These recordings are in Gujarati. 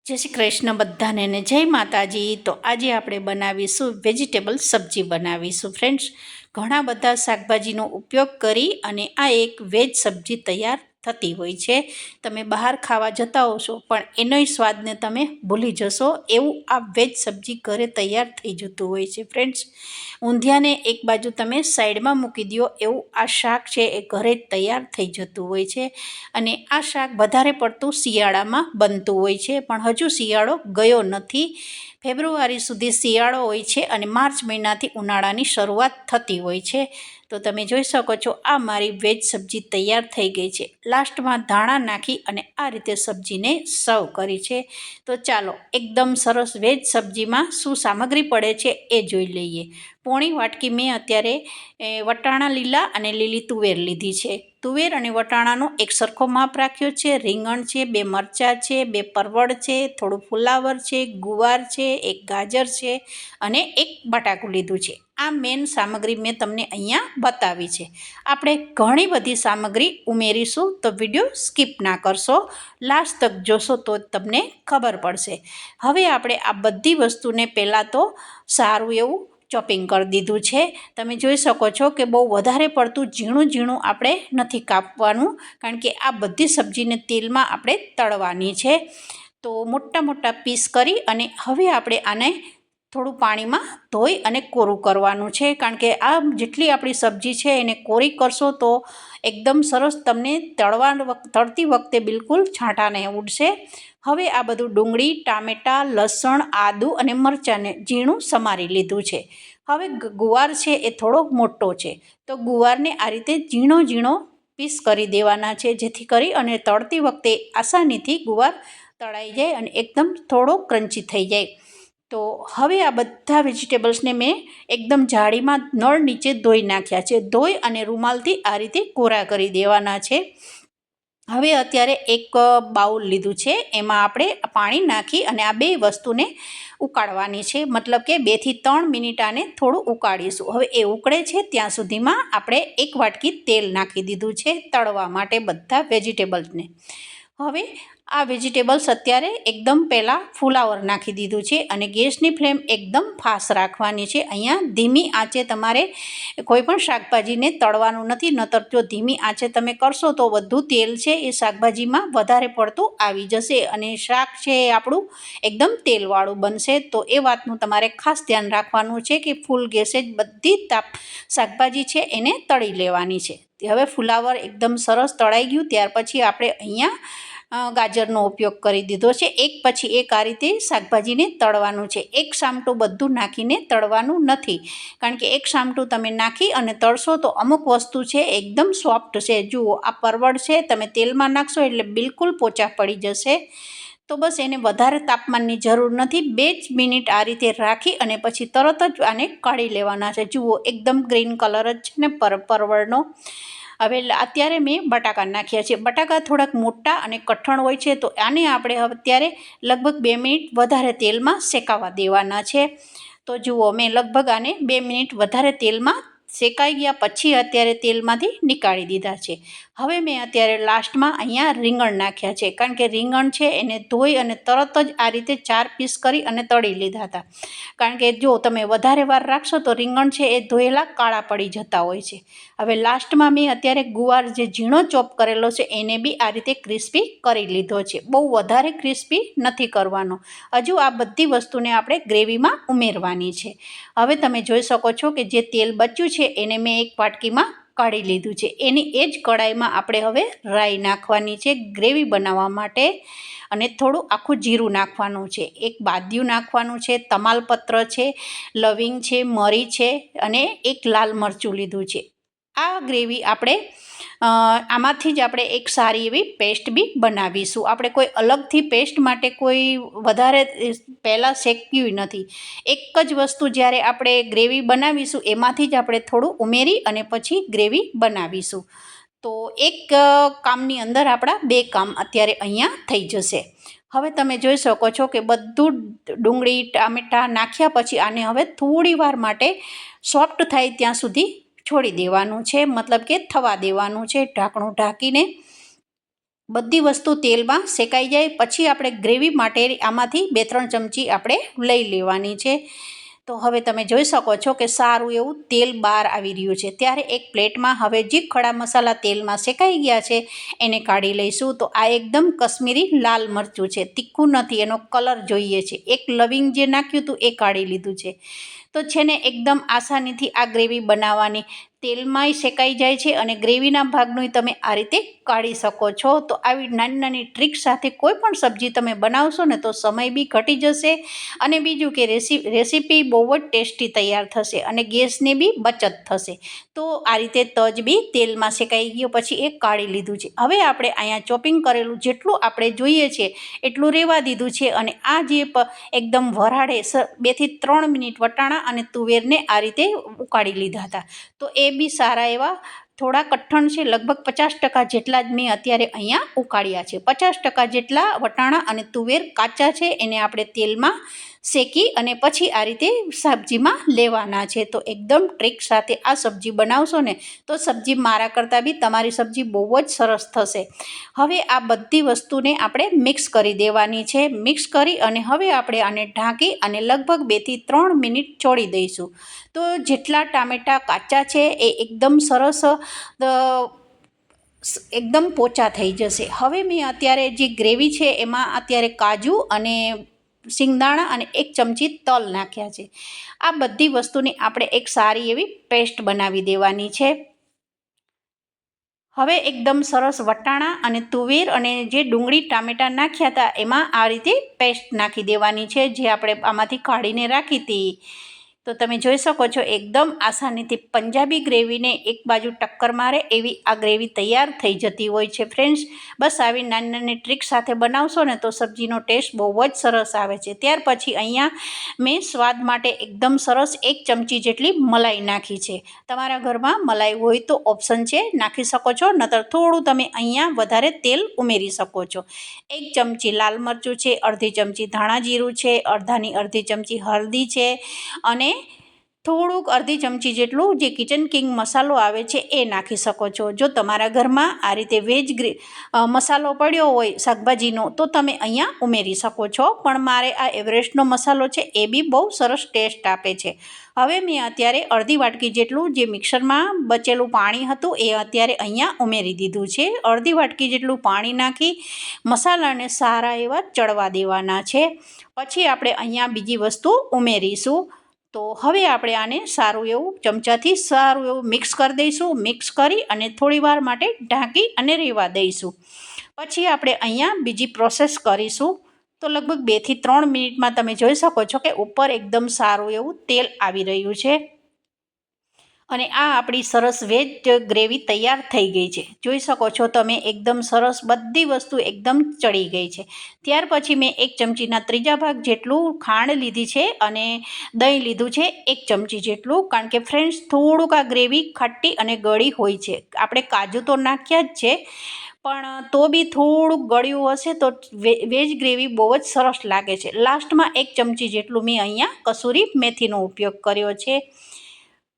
જય શ્રી કૃષ્ણ બધાને ને જય માતાજી। તો આજે આપણે બનાવીશું વેજીટેબલ સબ્જી બનાવીશું ફ્રેન્ડ્સ। ઘણા બધા શાકભાજીનો ઉપયોગ કરી અને આ એક વેજ સબ્જી તૈયાર થતી હોય છે। તમે બહાર ખાવા જતા હોશો પણ એનોય સ્વાદને તમે ભૂલી જશો એવું આ વેજ સબ્જી ઘરે તૈયાર થઈ જતું હોય છે ફ્રેન્ડ્સ। ઊંધિયાને એક બાજુ તમે સાઈડમાં મૂકી દો એવું આ શાક છે એ ઘરે જ તૈયાર થઈ જતું હોય છે। અને આ શાક વધારે પડતું શિયાળામાં બનતું હોય છે પણ હજુ શિયાળો ગયો નથી। ફેબ્રુઆરી સુધી શિયાળો હોય છે અને માર્ચ મહિનાથી ઉનાળાની શરૂઆત થતી હોય છે। તો તમે જોઈ શકો છો આ મારી વેજ સબ્જી તૈયાર થઈ ગઈ છે। લાસ્ટમાં ધાણા નાખી અને આ રીતે સબ્જીને સર્વ કરી છે। તો ચાલો એકદમ સરસ વેજ સબ્જીમાં શું સામગ્રી પડે છે એ જોઈ લઈએ। પોણી વાટકી મેં અત્યારે વટાણા લીલા અને લીલી તુવેર લીધી છે। તુવેર અને વટાણાનો એક સરખો માપ રાખ્યો છે। રીંગણ છે, 2 મરચાં છે, 2 પરવળ છે, થોડું ફુલાવર છે, ગુવાર છે, 1 ગાજર છે અને 1 બટાકું લીધું છે। આ મેન સામગ્રી મેં તમને અહીંયા બતાવી છે। આપણે ઘણી બધી સામગ્રી ઉમેરીશું તો વિડીયો સ્કીપ ના કરશો, લાસ્ટ તક જોશો તો તમને ખબર પડશે। હવે આપણે આ બધી વસ્તુને પહેલાં તો સારું એવું ચોપિંગ કરી દીધું છે। તમે જોઈ શકો છો કે બહુ વધારે પડતું ઝીણું ઝીણું આપણે નથી કાપવાનું કારણ કે આ બધી સબ્જીને તેલમાં આપણે તળવાની છે। તો મોટા મોટા પીસ કરી અને હવે આપણે આને થોડું પાણીમાં ધોઈ અને કોરું કરવાનું છે કારણ કે આ જેટલી આપણી સબ્જી છે એને કોરી કરશો તો એકદમ સરસ તમને તળતી વખતે બિલકુલ છાંટા નહીં ઉડશે। હવે આ બધું ડુંગળી, ટામેટાં, લસણ, આદું અને મરચાંને ઝીણું સમારી લીધું છે। હવે ગુવાર છે એ થોડો મોટો છે તો ગુવારને આ રીતે ઝીણો ઝીણો પીસ કરી દેવાના છે જેથી કરી અને તળતી વખતે આસાનીથી ગુવાર તળાઈ જાય અને એકદમ થોડો ક્રન્ચી થઈ જાય। તો હવે આ બધા વેજીટેબલ્સને મેં એકદમ જાળીમાં નળ નીચે ધોઈ નાખ્યા છે। ધોઈ અને રૂમાલથી આ રીતે કોરા કરી દેવાના છે। હવે અત્યારે એક બાઉલ લીધું છે એમાં આપણે પાણી નાખી અને આ બે વસ્તુને ઉકાળવાની છે, મતલબ કે 2 થી 3 મિનિટ આને થોડું ઉકાળીશું। હવે એ ઉકળે છે ત્યાં સુધીમાં આપણે 1 વાટકી તેલ નાખી દીધું છે તળવા માટે બધા વેજીટેબલ્સને। હવે આ વેજીટેબલ્સ અત્યારે એકદમ પહેલાં ફુલાવર નાખી દીધું છે અને ગેસની ફ્લેમ એકદમ ફાસ્ટ રાખવાની છે। અહીંયા ધીમી આંચે તમારે કોઈ પણ શાકભાજીને તળવાનું નથી, નતર જો ધીમી આંચે તમે કરશો તો બધું તેલ છે એ શાકભાજીમાં વધારે પડતું આવી જશે અને શાક છે એ આપણું એકદમ તેલવાળું બનશે। તો એ વાતનું તમારે ખાસ ધ્યાન રાખવાનું છે કે ફૂલ ગેસે જ બધી શાકભાજી છે એને તળી લેવાની છે। હવે ફુલાવર એકદમ સરસ તળાઈ ગયું ત્યાર પછી આપણે અહીંયા ગાજરનો ઉપયોગ કરી દીધો છે। એક પછી એક આ રીતે શાકભાજીને તળવાનું છે, એક સામટું બધું નાખીને તળવાનું નથી કારણ કે એક સામટું તમે નાખી અને તળશો તો અમુક વસ્તુ છે એકદમ સોફ્ટ છે। જુઓ આ પરવળ છે તમે તેલમાં નાખશો એટલે બિલકુલ પોચા પડી જશે। તો બસ એને વધારે તાપમાનની જરૂર નથી, 2 જ મિનિટ આ રીતે રાખી અને પછી તરત જ આને કાઢી લેવાના છે। જુઓ એકદમ ગ્રીન કલર જ છે ને પરવળનો। હવે અત્યારે મેં બટાકા નાખ્યા છે। બટાકા થોડાક મોટા અને કઠણ હોય છે તો આને આપણે અત્યારે લગભગ 2 મિનિટ વધારે તેલમાં શેકાવા દેવાના છે। તો જુઓ મેં લગભગ આને 2 મિનિટ વધારે તેલમાં શેકાઈ ગયા પછી અત્યારે તેલમાંથી નીકાળી દીધા છે। હવે મેં અત્યારે લાસ્ટમાં અહીંયા રીંગણ નાખ્યા છે કારણ કે રીંગણ છે એને ધોઈ અને તરત જ આ રીતે 4 પીસ કરી અને તળી લીધા હતા કારણ કે જો તમે વધારે વાર રાખશો તો રીંગણ છે એ ધોયેલા કાળા પડી જતા હોય છે। હવે લાસ્ટમાં મેં અત્યારે ગુવાર જે ઝીણો ચોપ કરેલો છે એને બી આ રીતે ક્રિસ્પી કરી લીધો છે, બહુ વધારે ક્રિસ્પી નથી કરવાનો। હજુ આ બધી વસ્તુને આપણે ગ્રેવીમાં ઉમેરવાની છે। હવે તમે જોઈ શકો છો કે જે તેલ બચ્યું છે એને મેં એક વાટકીમાં કાઢી લીધું છે। એની એ જ કડાઈમાં આપણે હવે રાઈ નાખવાની છે ગ્રેવી બનાવવા માટે અને થોડું આખું જીરું નાખવાનું છે, એક બાદિયું નાખવાનું છે, તમાલપત્ર છે, લવિંગ છે, મરી છે અને એક લાલ મરચું લીધું છે। આ ગ્રેવી આપણે આમાંથી જ આપણે એક સારી એવી પેસ્ટ બી બનાવીશું। આપણે કોઈ અલગથી પેસ્ટ માટે કોઈ વધારે પહેલાં શેક્યું નથી, એક જ વસ્તુ જ્યારે આપણે ગ્રેવી બનાવીશું એમાંથી જ આપણે થોડું ઉમેરી અને પછી ગ્રેવી બનાવીશું। તો એક કામની અંદર આપણા 2 કામ અત્યારે અહીંયા થઈ જશે। હવે તમે જોઈ શકો છો કે બધું ડુંગળી ટામેટાં નાખ્યા પછી આને હવે થોડી વાર માટે સોફ્ટ થાય ત્યાં સુધી છોડી દેવાનું છે, મતલબ કે થવા દેવાનું છે ઢાંકણું ઢાંકીને। બધી વસ્તુ તેલમાં શેકાઈ જાય પછી આપણે ગ્રેવી માટે આમાંથી 2-3 ચમચી આપણે લઈ લેવાની છે. તો હવે તમે જોઈ શકો છો કે સારું એવું તેલ બહાર આવી રહ્યું છે. ત્યારે એક પ્લેટમાં હવે જે ખડા મસાલા તેલમાં શેકાઈ ગયા છે એને કાઢી લઈશું. તો આ એકદમ કશ્મીરી લાલ મરચું છે, તીખું નથી, એનો કલર જોઈએ છે. એક લવિંગ જે નાખ્યું હતું એ કાઢી લીધું છે. તો છે ને એકદમ આસાનીથી આ ગ્રેવી બનાવવાની, તેલમાંય શેકાઈ જાય છે અને ગ્રેવીના ભાગનું તમે આ રીતે કાઢી શકો છો. તો આવી નાની નાની ટ્રીક સાથે કોઈ પણ સબ્જી તમે બનાવશો ને તો સમય બી ઘટી જશે અને બીજું કે રેસીપી બહુ જ ટેસ્ટી તૈયાર થશે અને ગેસની બી બચત થશે. તો આ રીતે તજ બી તેલમાં શેકાઈ ગયો પછી એ કાઢી લીધું છે. હવે આપણે અહીંયા ચોપિંગ કરેલું જેટલું આપણે જોઈએ છે એટલું રહેવા દીધું છે અને આ જે એકદમ વરાળે 2-3 મિનિટ વટાણા અને તુવેરને આ રીતે ઉકાળી લીધા હતા. તો એ બી સારા એવા થોડા કઠણ છે, લગભગ 50% જેટલા જ મેં અત્યારે અહીંયા ઉકાળ્યા છે. 50% જેટલા વટાણા અને તુવેર કાચા છે એને આપણે તેલમાં શેકી અને પછી આ રીતે સબ્જીમાં લેવાના છે. તો એકદમ ટ્રીક સાથે આ સબ્જી બનાવશો ને તો સબ્જી મારા કરતાં બી તમારી સબ્જી બહુ જ સરસ થશે. હવે આ બધી વસ્તુને આપણે મિક્સ કરી દેવાની છે. મિક્સ કરી અને હવે આપણે આને ઢાંકી અને લગભગ 2-3 મિનિટ છોડી દઈશું. તો જેટલા ટામેટાં કાચા છે એ એકદમ સરસ એકદમ પોચા થઈ જશે. હવે મેં અત્યારે જે ગ્રેવી છે એમાં અત્યારે કાજુ અને સિંગદાણા અને 1 ચમચી તલ નાખ્યા છે. આ બધી વસ્તુની આપણે એક સારી એવી પેસ્ટ બનાવી દેવાની છે. હવે એકદમ સરસ વટાણા અને તુવેર અને જે ડુંગળી ટામેટાં નાખ્યા હતા એમાં આ રીતે પેસ્ટ નાખી દેવાની છે જે આપણે આમાંથી કાઢીને રાખી હતી. તો તમે જોઈ શકો છો એકદમ આસાનીથી પંજાબી ગ્રેવીને એક બાજુ ટક્કર મારે એવી આ ગ્રેવી તૈયાર થઈ જતી હોય છે. ફ્રેન્ડ્સ, બસ આવી નાની નાની ટ્રીક સાથે બનાવશો ને તો સબ્જીનો ટેસ્ટ બહુ જ સરસ આવે છે. ત્યાર પછી અહીંયા મેં સ્વાદ માટે એકદમ સરસ 1 ચમચી જેટલી મલાઈ નાખી છે. તમારા ઘરમાં મલાઈ હોય તો ઓપ્શન છે, નાખી શકો છો, નતર થોડું તમે અહીંયા વધારે તેલ ઉમેરી શકો છો. 1 ચમચી લાલ મરચું છે, અડધી ચમચી ધાણા જીરું છે, અડધી ચમચી હળદી છે અને થોડુંક અડધી ચમચી જેટલું જે કિચન કિંગ મસાલો આવે છે એ નાખી શકો છો. જો તમારા ઘરમાં આ રીતે વેજ મસાલો પડ્યો હોય શાકભાજીનો તો તમે અહીંયા ઉમેરી શકો છો, પણ મારે આ એવરેસ્ટનો મસાલો છે એ બી બહુ સરસ ટેસ્ટ આપે છે. હવે મેં અત્યારે અડધી વાટકી જેટલું જે મિક્સરમાં બચેલું પાણી હતું એ અત્યારે અહીંયા ઉમેરી દીધું છે. અડધી વાટકી જેટલું પાણી નાખી મસાલાને સારા એવા ચડવા દેવાના છે. પછી આપણે અહીંયા બીજી વસ્તુ ઉમેરીશું. તો હવે આપણે આને સારું એવું ચમચાથી સારું એવું મિક્સ કરી દઈશું. મિક્સ કરી અને થોડીવાર માટે ઢાંકી અને રહેવા દઈશું. પછી આપણે અહીંયા બીજી પ્રોસેસ કરીશું. તો લગભગ 2-3 મિનિટમાં તમે જોઈ શકો છો કે ઉપર એકદમ સારું એવું તેલ આવી રહ્યું છે અને આ આપણી સરસ વેજ ગ્રેવી તૈયાર થઈ ગઈ છે. જોઈ શકો છો તમે એકદમ સરસ બધી વસ્તુ એકદમ ચડી ગઈ છે. ત્યાર પછી મેં 1 ચમચીના 3 ભાગ જેટલું ખાંડ લીધી છે અને દહીં લીધું છે 1 ચમચી જેટલું, કારણ કે ફ્રેન્ડ્સ થોડુંક આ ગ્રેવી ખાટી અને ગળી હોય છે. આપણે કાજુ તો નાખ્યા જ છે પણ તો બી થોડુંક ગળ્યું હશે તો વેજ ગ્રેવી બહુ જ સરસ લાગે છે. લાસ્ટમાં 1 ચમચી જેટલું મેં અહીંયા કસૂરી મેથીનો ઉપયોગ કર્યો છે.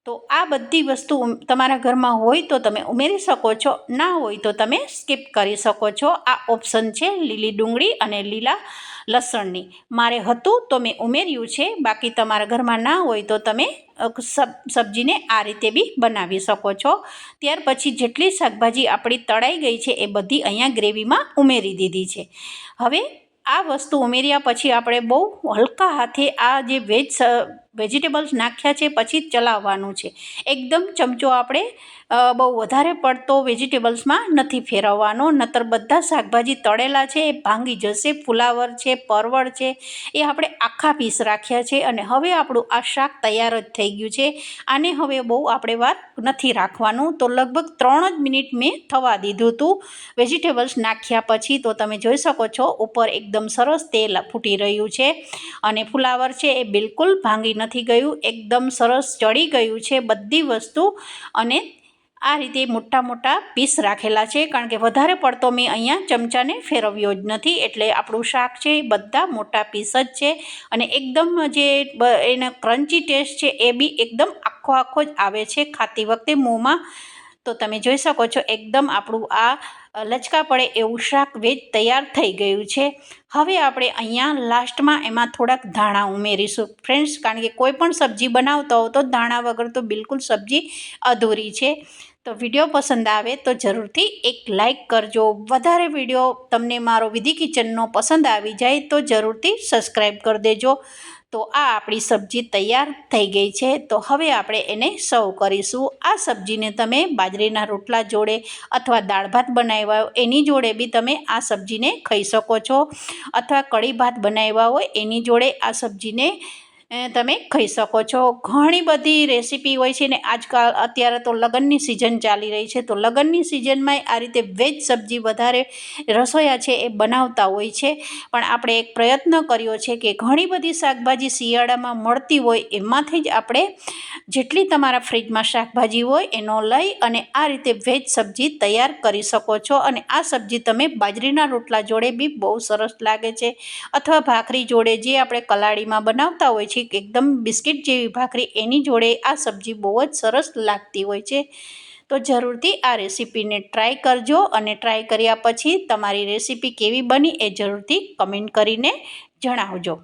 તો આ બધી વસ્તુ તમારા ઘરમાં હોય તો તમે ઉમેરી શકો છો, ના હોય તો તમે સ્કીપ કરી શકો છો. આ ઓપ્શન છે લીલી ડુંગળી અને લીલા લસણની. મારે હતું તો મેં ઉમેર્યું છે, બાકી તમારા ઘરમાં ના હોય તો તમે સબ્જીને આ રીતે બી બનાવી શકો છો. ત્યાર પછી જેટલી શાકભાજી આપણી તળાઈ ગઈ છે એ બધી અહીંયા ગ્રેવીમાં ઉમેરી દીધી છે. હવે આ વસ્તુ ઉમેર્યા પછી આપણે બહુ હલકા હાથે આ જે વેજીટેબલ્સ નાખ્યા છે પછી ચલાવવાનું છે. એકદમ ચમચો આપણે બહુ વધારે પડતો વેજીટેબલ્સમાં નથી ફેરવવાનો, નતર બધા શાકભાજી તળેલા છે એ ભાંગી જશે. ફુલાવર છે, પરવળ છે એ આપણે આખા પીસ રાખ્યા છે અને હવે આપણું આ શાક તૈયાર જ થઈ ગયું છે. આને હવે બહુ આપણે વાર નથી રાખવાનું. તો લગભગ 3 જ મિનિટ મેં થવા દીધું હતું વેજીટેબલ્સ નાખ્યા પછી. તો તમે જોઈ શકો છો ઉપર એકદમ સરસ તેલ ફૂટી રહ્યું છે અને ફુલાવર છે એ બિલકુલ ભાંગી નથી ગયું, એકદમ સરસ ચડી ગયું છે બધી વસ્તુ. અને આ રીતે મોટા મોટા પીસ રાખેલા છે, કારણ કે વધારે પડતો મેં અહીંયા ચમચાને ફેરવ્યો જ નથી, એટલે આપણું શાક છે એ બધા મોટા પીસ જ છે અને એકદમ જે એનો ક્રન્ચી ટેસ્ટ છે એ બી એકદમ આખો જ આવે છે. ખાતી વખતે મોંમાં તો તમે જોઈ શકો છો એકદમ આપણું આ લચકા પડે એવું શાક વેજ તૈયાર થઈ ગયું છે. હવે આપણે અહીંયા લાસ્ટમાં એમાં થોડાક ધાણા ઉમેરીશું ફ્રેન્ડ્સ, કારણ કે કોઈ પણ સબ્જી બનાવતા હો તો ધાણા વગર તો બિલકુલ સબ્જી અધૂરી છે. તો વિડીયો પસંદ આવે તો જરૂરથી એક લાઇક કરજો. વધારે વિડીયો તમને મારો વિધિ કિચનનો પસંદ આવી જાય તો જરૂરથી સબસ્ક્રાઈબ કરી દેજો. તો આ આપણી સબ્જી તૈયાર થઈ ગઈ છે. તો હવે આપણે એને સર્વ કરીશું. આ સબ્જીને તમે બાજરીના રોટલા જોડે અથવા દાળ ભાત બનાવ્યા હોય એની જોડે બી તમે આ સબ્જીને ખાઈ શકો છો, અથવા કઢી ભાત બનાવ્યા હોય એની જોડે આ સબ્જીને તમે ખાઈ શકો છો. ઘણી બધી રેસીપી હોય છે ને અત્યારે તો લગ્નની સિઝન ચાલી રહી છે, તો લગ્નની સિઝનમાં આ રીતે વેજ સબ્જી વધારે રસોઈયા છે એ બનાવતા હોય છે. પણ આપણે એક પ્રયત્ન કર્યો છે કે ઘણી બધી શાકભાજી શિયાળામાં મળતી હોય એમાંથી જ આપણે જેટલી તમારા ફ્રીજમાં શાકભાજી હોય એનો લઈ અને આ રીતે વેજ સબ્જી તૈયાર કરી શકો છો. અને આ સબ્જી તમે બાજરીના રોટલા જોડે બી બહુ સરસ લાગે છે, અથવા ભાખરી જોડે જે આપણે કલાળીમાં બનાવતા હોય છે એકદમ બિસ્કિટ જેવી ભાખરી એની જોડે આ સબ્જી બહુ જ સરસ લાગતી હોય છે. તો જરૂરથી આ રેસીપીને ટ્રાય કરજો, અને ટ્રાય કર્યા પછી તમારી રેસીપી કેવી બની એ જરૂરથી કમેન્ટ કરીને જણાવજો.